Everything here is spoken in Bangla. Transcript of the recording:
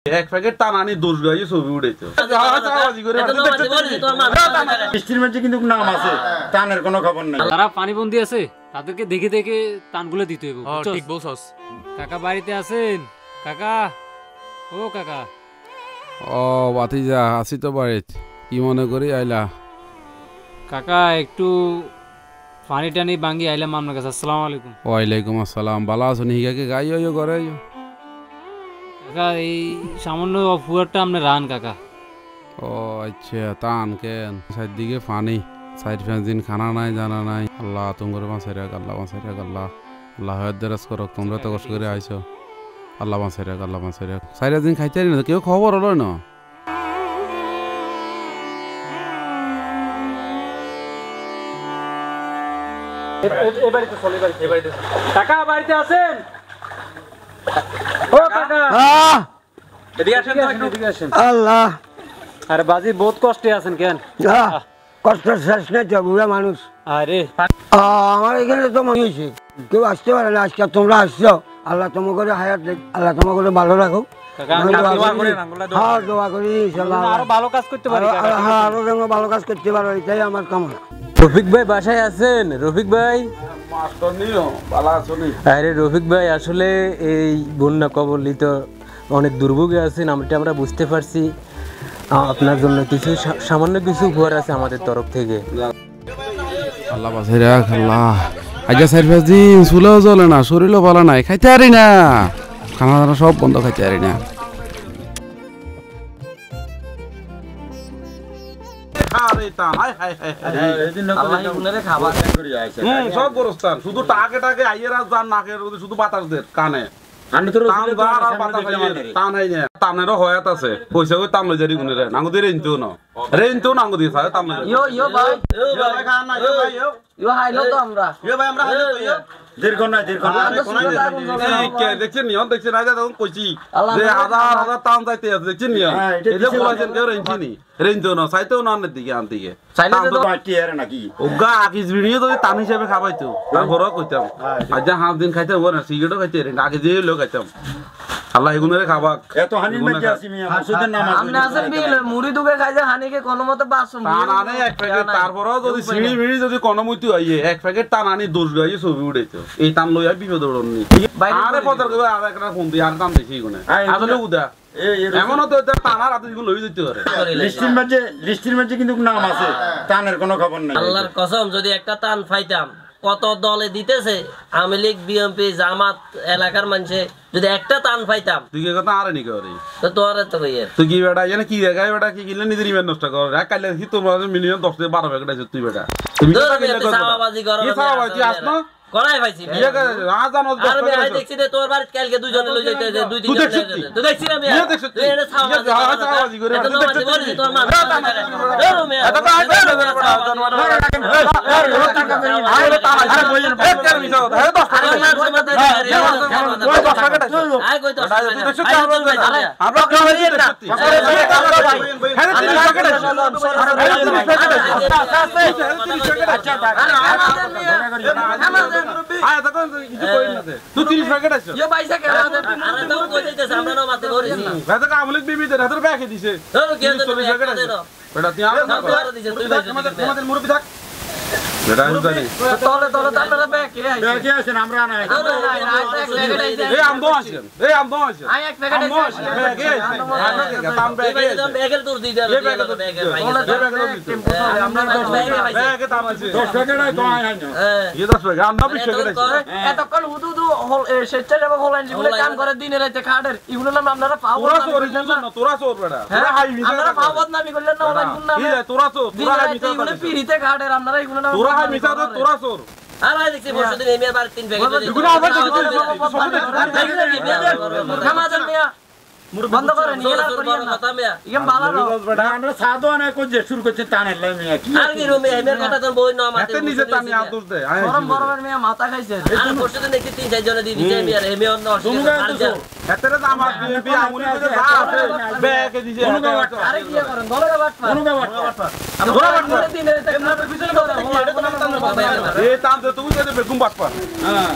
এক প্যাকেট টানানি দোষ গাইয়ে ছবি উঠেছে বৃষ্টির মধ্যে কিন্তু নাম আছে, টানের কোনো খবর নাই। তারা পানিবন্দী আছে, তাদেরকে দেখে দেখে টানগুলো দিতে হবে। ঠিক বলছস। কাকা বাড়িতে আছেন? কাকা, ও কাকা। ও বাতিজা, আছি তো বাড়িতে। কি মনে করি আইলা? কাকা একটু পানি টানি ভাঙ্গি আইলাম আপনার কাছে। আসসালামু আলাইকুম। ওয়ালাইকুম আসসালাম। বালা আছো নি? হিগাকে গাইও ঘরে কাকা এই সামান্য ফুয়ারটা আপনি রান কাকা। ও আচ্ছা, টান কেন? চারদিকে পানি, 4-5 দিন খানা নাই, জানা নাই। আল্লাহ তোমার বাঁচাই রাখ, আল্লাহ বাঁচাই রাখ, আল্লাহ আল্লাহ দেরাজ করো। তোমরা তো কষ্ট করে আইছো, আল্লাহ বাঁচাই রাখ, আল্লাহ বাঁচাই রাখ। 4 দিন খাইতে না, কেউ খবর হলো না। কাকা বাড়িতে আছেন? ও কাকা, এদিকে আসেন তো, এদিকে আসেন। আল্লাহ, আরে বাজি বহুত কষ্টে আছেন কেন? কষ্ট শেষ নেই তো, বুড়া মানুষ। আরে আমার এখানে তো মনে হয়েছে কেউ আসতে পারে না, আজকে তোমরা আসছো। আল্লাহ তোমার করে হায়াত দেখ, আল্লাহ তোমার করে ভালো রাখো। হ্যাঁ, দোয়া করি ইনশাআল্লাহ আরো ভালো কাজ করতে পারি। হ্যাঁ, আরো যেন ভালো কাজ করতে পারো, এটাই আমার কামনা। রফিক ভাই বাসায় আছেন? রফিক ভাই, আরে রফিক ভাই, আসলে এই বন্যা কবলিত অনেক দুর্ভোগে আছেন, আমরা বুঝতে পারছি। আপনার জন্য কিছু সামান্য কিছু উপহার আছে আমাদের তরফ থেকে। আল্লাহ বাঁচাই রাখ, আল্লাহ। আগে 4-5 দিন চুলেও জ্বলে না, শরীরও ভালো নাই, খাইতে পারি না, খানা দানা সব বন্ধ, খাইতে পারি না। সব গোরস্থান, শুধু টাকে টাকে আইয়ের আর যার নাকের শুধু বাতাস দের কানে। টানেরও হয়াত আছে, পয়সা কই তাম লই যারি গুনে রে নাঙ্গু দিয়ে রেঞ্চো না, রেঞ্চো নাঙ্গু দিয়ে সাথে তাম লই। দেখছেন নিয়ম, দেখছেন তখন কইছি যে হাজার হাজার টান যাইতে আছে, দেখছেন নিয়ম। এই যে বলাইছেন কেউ রেঞ্চি নি, রেঞ্চো না, চাইতেও না দিকে আন দিকে টান হিসাবে খাবাইতো, তারপর কইতাম আজ 5 দিন খাইতে হবো না, সিগারেটও খাইতে আগে যে লোক খাইতাম। আল্লাহ এগুনের খাবাক এত হানি মাঝে আছি মিয়া, মাসুদের নাম আপনি আছেন বিল মুড়ি দুকে খাইছে, হানিকে কোনোমতে বাসন টানানে এক প্যাকেট, তারপরও যদি সিঁড়ি মিড়ি যদি কোনোমতি হইয়ে এক প্যাকেট টানানি দোষ গাইয়ে ছবি উঠেছে, এই টান লইয়া বিপদ উড়নি। আরে পতর করে আর একটা ফোন দিয়ে আর টান দেখি গুনে আসলে উদা এমনও তো টানার হাতে লই দিতে পারে। লিস্টির মধ্যে কিন্তু নাম আছে, টানের কোনো খবর নাই। আল্লাহর কসম, যদি একটা টান পাইতাম, কত দলে দিতেছে, আওয়ামী লীগ, বিএনপি, জামাত, এলাকার মানুষে যদি একটা টান পাইতাম, তুই কি কথা আরে নি করে তো তোর তো কইয়ে তুই কি বেটা জানে কি দেখায় বেটা, কি কিনলে নিজের ইমান নষ্ট কর। কাইলে কি তোমার মিনিমাম 10 থেকে 12 প্যাকেট আছে তুই বেটা, তুমি তো কিনলে সাবাবাজি করো, কি সাবাবাজি আসনো করাই পাইছি ইয়া জানো আর আমি দেখছি যে তোর বাড়ি কালকে দুইজনে লই যাইতে, 2-3 জন তো দেখছি আমি তুই এটা সাবাবাজি করে তুই দেখছিস তোর মা এরো মে এটা তো আইবে না বেটা জানোয়ার আরে টাকা আরে বইয়ের এক কার মিছা কথা হে 10 টাকা ওই 10 টাকা আই কই 10 টাকা তুই দেখছিস আমরা করি না হ্যাঁ 30 টাকা আচ্ছা আয় তখন কিছু কই না দে, তুই 30 প্যাকেট আছে ইয়া পয়সা কেন আরে তো কই দিতেছ, আমরা না মাতে করিছি বেটা কামলিক বিবি দে হাতের ব্যাগে দিছে তো কে তো প্যাকেট আছে বেটা তুই আমার দিছে, তুই আমাদের মুরব্বি থাক বেটা আমি জানি তলে তলে আপনারা ব্যাগে আছেন, আমরা নাই এই আমদো আছেন, এই আমদো আছেন, আই এক প্যাকেট আছে ব্যাগে আছে তাম ব্যাগে ব্যাগে তোর দি দে ব্যাগে ভাই আমরা ব্যাগে তাম আছে 10 প্যাকেট আই তো আই না এই 10 প্যাকেট আমরা 20 প্যাকেট আছে এতক্ষণ হুদুদু সেচ্চার এবং হোল্যান্ড যেগুলো কাম করে দিনে রাতে খাটের, এগুলো নাম আপনারা পাবো না, তোরা চোর বেটা, তোরা হাই মিছা আপনারা পাবো নামি করলেন না, ওলাই গুণ নাম কি রে তোরা চোর, তোরা হাই মিছা এগুলো পিরিতে খাটের, আপনারা এগুলো নাম তোরা হাই মিছা তো তোরা চোর। আর আই দেখছি বসদিন এমিয়া বার 3 প্যাকেট এগুলো আবার দেখছি খামাজান মিয়া বন্ধ করে নিয়ে না করি না কথা মিয়া ইগম ভালো না বেটা, আমরা সাদো না কই যে শুরু করতে টানের লাই মিয়া, কি আর কি রুমে এমিয়ার কথা তোর বই না মাথা এতে নিচে টানি আদর দে গরম গরম মিয়া মাথা খাইছে। আর বসদিন দেখছি 3-4 জন দি দিছে এমিয়ার এমিয়া অন্য অসুবিধা এতে না আমার বিএনপি আমুলি করে যা আছে ব্যাগে দিছে আরে কি করেন বলো বাট কোনগা বাট আমরা বাট দিনে রাতে পিছনে করে এই টান দে তুমি যদি বেগুম বাট পা হ্যাঁ